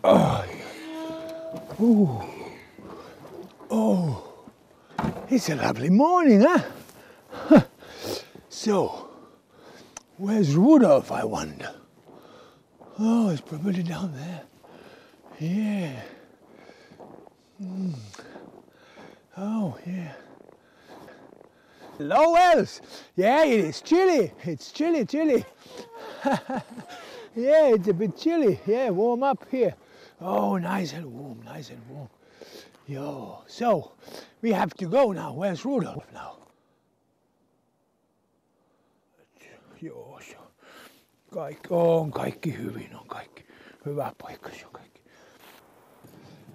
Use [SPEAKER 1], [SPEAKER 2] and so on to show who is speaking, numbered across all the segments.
[SPEAKER 1] Oh, ooh. Oh, it's a lovely morning, huh? So, where's Rudolph, I wonder? Oh, it's probably down there. Yeah. Oh, yeah. Hello, Els. Yeah, it is chilly. It's chilly, chilly. Yeah, it's a bit chilly. Yeah, warm up here. Oh, nice and warm, nice and warm. Yo, so we have to go now. Where's Rudolph now? Joo, on kaikki hyvin, on kaikki. Hyvä paikka se on kaikki.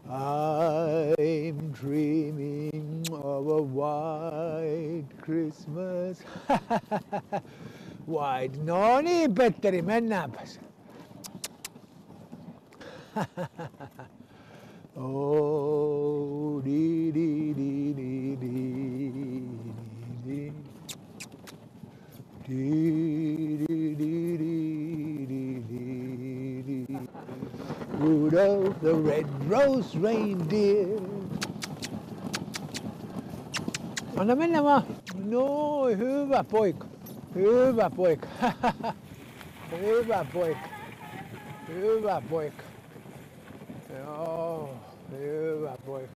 [SPEAKER 1] I'm dreaming of a white Christmas. White. No niin, Petteri, mennäänpäs. Oh, dee dee dee dee dee dee dee dee dee dee dee dee. Rudolph the red-nosed reindeer. Anna mennä vaan. No, hyvä poika. Hyvä poika. Hyvä poika. Hyvä poika. Joo, hyvä poika.